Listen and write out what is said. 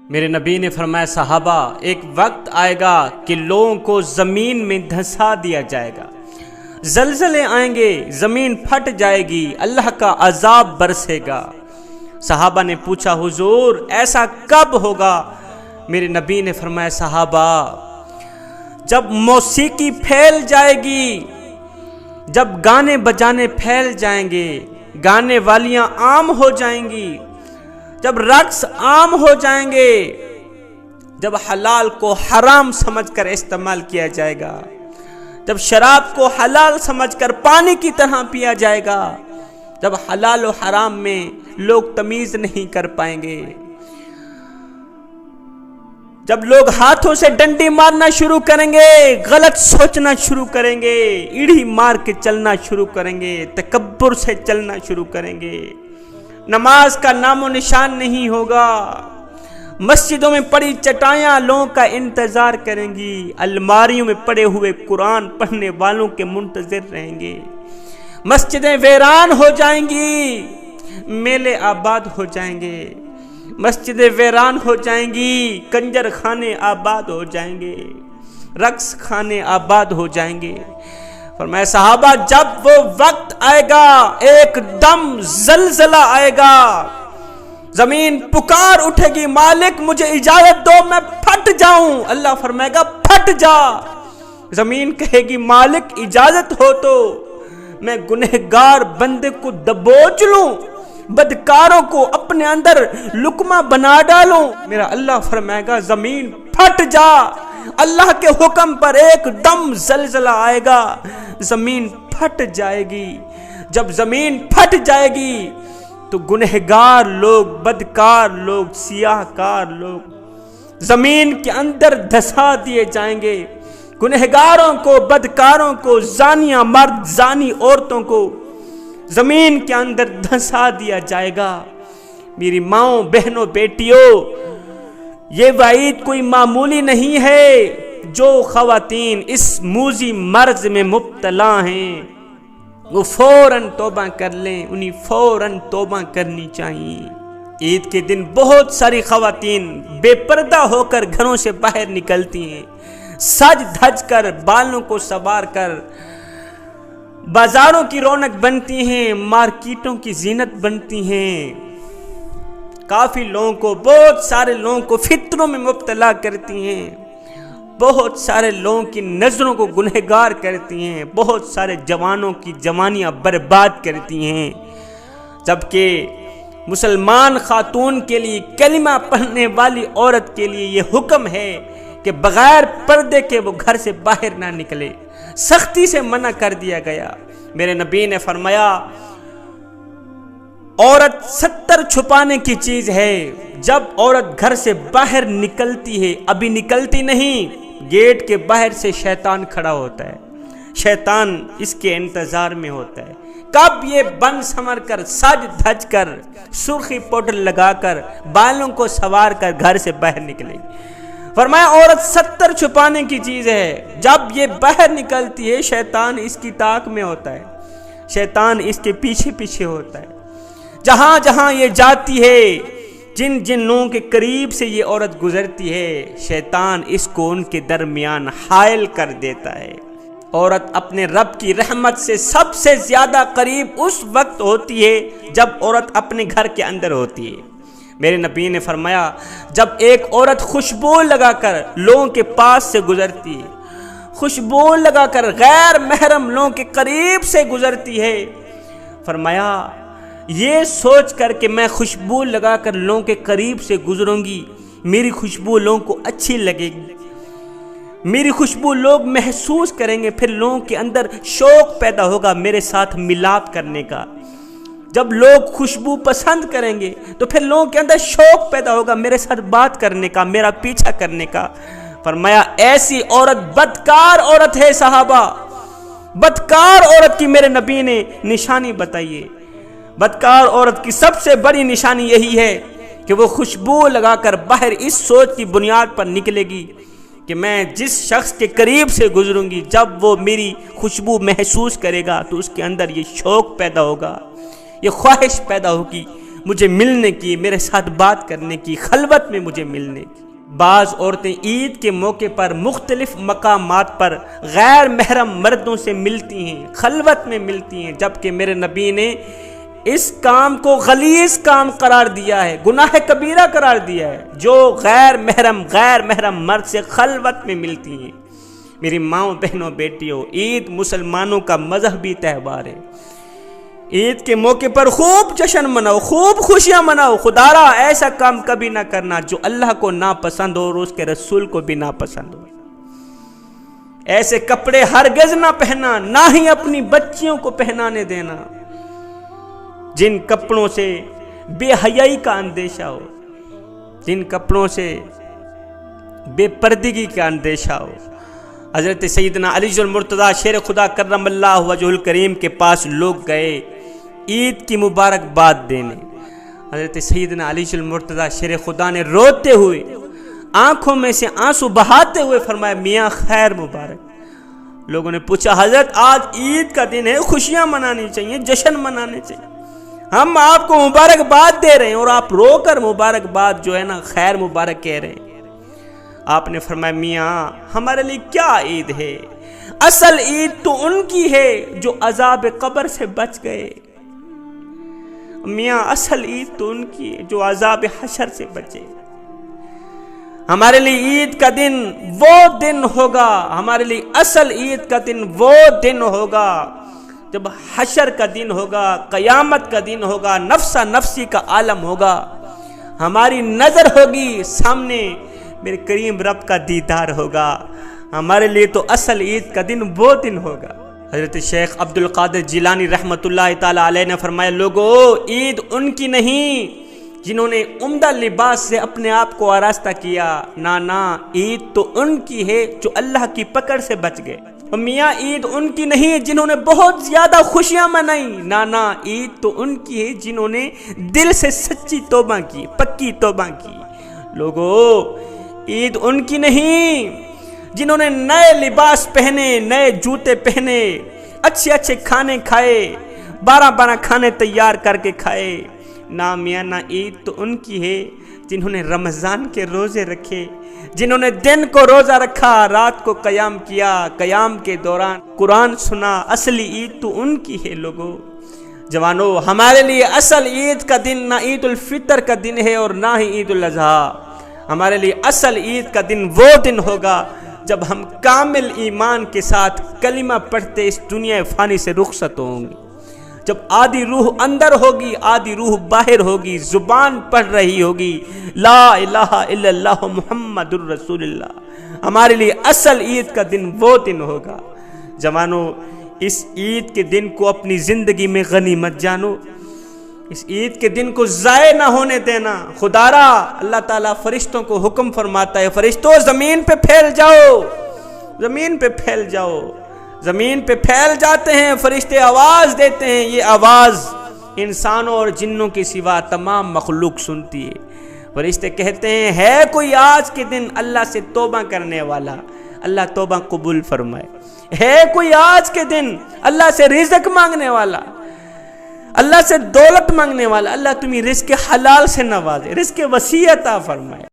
میرے نبی نے فرمایا صحابہ ایک وقت آئے گا کہ لوگوں کو زمین میں دھسا دیا جائے گا، زلزلے آئیں گے، زمین پھٹ جائے گی، اللہ کا عذاب برسے گا۔ صحابہ نے پوچھا حضور ایسا کب ہوگا؟ میرے نبی نے فرمایا صحابہ جب موسیقی پھیل جائے گی، جب گانے بجانے پھیل جائیں گے، گانے والیاں عام ہو جائیں گی، جب رقص عام ہو جائیں گے، جب حلال کو حرام سمجھ کر استعمال کیا جائے گا، جب شراب کو حلال سمجھ کر پانی کی طرح پیا جائے گا، جب حلال و حرام میں لوگ تمیز نہیں کر پائیں گے، جب لوگ ہاتھوں سے ڈنڈی مارنا شروع کریں گے، غلط سوچنا شروع کریں گے، ایڑھی مار کے چلنا شروع کریں گے، تکبر سے چلنا شروع کریں گے، نماز کا نام و نشان نہیں ہوگا، مسجدوں میں پڑی چٹائیاں لوگوں کا انتظار کریں گی، الماریوں میں پڑے ہوئے قرآن پڑھنے والوں کے منتظر رہیں گے، مسجدیں ویران ہو جائیں گی، میلے آباد ہو جائیں گے، مسجدیں ویران ہو جائیں گی، کنجر خانے آباد ہو جائیں گے، رقص خانے آباد ہو جائیں گے۔ فرمایا صحابہ جب وہ وقت آئے گا ایک دم زلزلہ آئے گا، زمین پکار اٹھے گی مالک مجھے اجازت دو میں پھٹ جاؤں، اللہ فرمائے گا پھٹ جا، زمین کہے گی مالک اجازت ہو تو میں گنہگار بندے کو دبوچ لوں، بدکاروں کو اپنے اندر لقمہ بنا ڈالوں، میرا اللہ فرمائے گا زمین پھٹ جا، اللہ کے حکم پر ایک دم زلزلہ آئے گا، زمین پھٹ جائے گی، جب زمین پھٹ جائے گی تو گنہگار لوگ، بدکار لوگ، سیاہ کار لوگ زمین کے اندر دھسا دیے جائیں گے، گنہگاروں کو، بدکاروں کو، زانیہ مرد، زانی عورتوں کو زمین کے اندر دھسا دیا جائے گا۔ میری ماؤں، بہنوں، بیٹیوں، یہ وعید کوئی معمولی نہیں ہے۔ جو خواتین اس موذی مرض میں مبتلا ہیں وہ فوراً توبہ کر لیں، انہیں فوراً توبہ کرنی چاہیے۔ عید کے دن بہت ساری خواتین بے پردہ ہو کر گھروں سے باہر نکلتی ہیں، سج دھج کر، بالوں کو سنوار کر، بازاروں کی رونق بنتی ہیں، مارکیٹوں کی زینت بنتی ہیں، کافی لوگوں کو، بہت سارے لوگوں کو فتنوں میں مبتلا کرتی ہیں، بہت سارے لوگوں کی نظروں کو گنہگار کرتی ہیں، بہت سارے جوانوں کی جوانیاں برباد کرتی ہیں، جبکہ مسلمان خاتون کے لیے، کلمہ پڑھنے والی عورت کے لیے یہ حکم ہے کہ بغیر پردے کے وہ گھر سے باہر نہ نکلے، سختی سے منع کر دیا گیا۔ میرے نبی نے فرمایا عورت 70 چھپانے کی چیز ہے، جب عورت گھر سے باہر نکلتی ہے، ابھی نکلتی نہیں، گیٹ کے باہر سے شیطان کھڑا ہوتا ہے، شیطان اس کے انتظار میں ہوتا ہے، کب یہ بن سنور کر، سج دھج کر، سرخی پاؤڈر لگا کر، بالوں کو سنوار کر گھر سے باہر نکلے۔ فرمایا عورت 70 چھپانے کی چیز ہے، جب یہ باہر نکلتی ہے شیطان اس کی طاق میں ہوتا ہے، شیطان اس کے پیچھے پیچھے ہوتا ہے، جہاں جہاں یہ جاتی ہے، جن جن لوگوں کے قریب سے یہ عورت گزرتی ہے، شیطان اس کو ان کے درمیان حائل کر دیتا ہے۔ عورت اپنے رب کی رحمت سے سب سے زیادہ قریب اس وقت ہوتی ہے جب عورت اپنے گھر کے اندر ہوتی ہے۔ میرے نبی نے فرمایا جب ایک عورت خوشبو لگا کر لوگوں کے پاس سے گزرتی ہے، خوشبو لگا کر غیر محرم لوگوں کے قریب سے گزرتی ہے، فرمایا یہ سوچ کر کہ میں خوشبو لگا کر لوگوں کے قریب سے گزروں گی، میری خوشبو لوگوں کو اچھی لگے گی، میری خوشبو لوگ محسوس کریں گے، پھر لوگوں کے اندر شوق پیدا ہوگا میرے ساتھ ملاپ کرنے کا، جب لوگ خوشبو پسند کریں گے تو پھر لوگوں کے اندر شوق پیدا ہوگا میرے ساتھ بات کرنے کا، میرا پیچھا کرنے کا۔ فرمایا ایسی عورت بدکار عورت ہے صحابہ، بدکار عورت کی میرے نبی نے نشانی بتائیے، بدکار عورت کی سب سے بڑی نشانی یہی ہے کہ وہ خوشبو لگا کر باہر اس سوچ کی بنیاد پر نکلے گی کہ میں جس شخص کے قریب سے گزروں گی جب وہ میری خوشبو محسوس کرے گا تو اس کے اندر یہ شوق پیدا ہوگا، یہ خواہش پیدا ہوگی مجھے ملنے کی، میرے ساتھ بات کرنے کی، خلوت میں مجھے ملنے کی۔ بعض عورتیں عید کے موقع پر مختلف مقامات پر غیر محرم مردوں سے ملتی ہیں، خلوت میں ملتی ہیں، جبکہ میرے نبی نے اس کام کو غلیظ کام قرار دیا ہے، گناہ کبیرہ قرار دیا ہے، جو غیر محرم مرد سے خلوت میں ملتی ہیں۔ میری ماؤں، بہنوں، بیٹیوں، عید مسلمانوں کا مذہبی تہوار ہے۔ عید کے موقع پر خوب جشن مناؤ، خوب خوشیاں مناؤ۔ خدا را ایسا کام کبھی نہ کرنا جو اللہ کو ناپسند ہو اور اس کے رسول کو بھی ناپسند ہو۔ ایسے کپڑے ہرگز نہ پہنا، نہ ہی اپنی بچیوں کو پہنانے دینا جن کپڑوں سے بے حیائی کا اندیشہ ہو، جن کپڑوں سے بے پردگی کا اندیشہ ہو۔ حضرت سیدنا علی المرتضیٰ شیر خدا کرم اللہ وجہ الکریم کے پاس لوگ گئے عید کی مبارکباد دینے۔ حضرت سیدنا علی المرتضیٰ شیر خدا نے روتے ہوئے، آنکھوں میں سے آنسو بہاتے ہوئے فرمایا، میاں خیر مبارک۔ لوگوں نے پوچھا، حضرت آج عید کا دن ہے، خوشیاں منانی چاہیے، جشن منانے چاہیے، ہم آپ کو مبارکباد دے رہے ہیں اور آپ رو کر مبارکباد جو ہے نا خیر مبارک کہہ رہے ہیں۔ آپ نے فرمایا، میاں ہمارے لیے کیا عید ہے؟ اصل عید تو ان کی ہے جو عذاب قبر سے بچ گئے۔ میاں اصل عید تو ان کی ہے جو عذاب حشر سے بچے۔ ہمارے لیے عید کا دن وہ دن ہوگا، ہمارے لیے اصل عید کا دن وہ دن ہوگا جب حشر کا دن ہوگا، قیامت کا دن ہوگا، نفسا نفسی کا عالم ہوگا، ہماری نظر ہوگی سامنے، میرے کریم رب کا دیدار ہوگا۔ ہمارے لیے تو اصل عید کا دن وہ دن ہوگا۔ حضرت شیخ عبد القادر جیلانی رحمۃ اللہ تعالی علیہ نے فرمایا، لوگو عید ان کی نہیں جنہوں نے عمدہ لباس سے اپنے آپ کو آراستہ کیا، نانا عید تو ان کی ہے جو اللہ کی پکڑ سے بچ گئے۔ اور میاں عید ان کی نہیں جنہوں نے بہت زیادہ خوشیاں منائی، نانا عید تو ان کی ہے جنہوں نے دل سے سچی توبہ کی، پکی توبہ کی۔ لوگو عید ان کی نہیں جنہوں نے نئے لباس پہنے، نئے جوتے پہنے، اچھے اچھے کھانے کھائے، 12 کھانے تیار کر کے کھائے۔ نہ میاں نہ عید تو ان کی ہے جنہوں نے رمضان کے روزے رکھے، جنہوں نے دن کو روزہ رکھا، رات کو قیام کیا، قیام کے دوران قرآن سنا۔ اصلی عید تو ان کی ہے۔ لوگو جوانو، ہمارے لیے اصل عید کا دن نہ عید الفطر کا دن ہے اور نہ ہی عید الاضحیٰ۔ ہمارے لیے اصل عید کا دن وہ دن ہوگا جب ہم کامل ایمان کے ساتھ کلمہ پڑھتے اس دنیا فانی سے رخصت ہوں گے، جب آدھی روح اندر ہوگی، آدھی روح باہر ہوگی، زبان پڑھ رہی ہوگی لا الہ الا اللہ محمد الرسول اللہ۔ ہمارے لیے اصل عید کا دن وہ دن ہوگا۔ جوانو، اس عید کے دن کو اپنی زندگی میں غنیمت جانو، اس عید کے دن کو ضائع نہ ہونے دینا۔ خدا را اللہ تعالیٰ فرشتوں کو حکم فرماتا ہے، فرشتوں زمین پہ پھیل جاؤ، زمین پہ پھیل جاؤ۔ زمین پہ پھیل جاتے ہیں، فرشتے آواز دیتے ہیں، یہ آواز انسانوں اور جنوں کے سوا تمام مخلوق سنتی ہے۔ فرشتے کہتے ہیں، ہے کوئی آج کے دن اللہ سے توبہ کرنے والا؟ اللہ توبہ قبول فرمائے۔ ہے کوئی آج کے دن اللہ سے رزق مانگنے والا، اللہ سے دولت مانگنے والا؟ اللہ تمہیں رزق حلال سے نوازے، رزق وسیع عطا فرمائے۔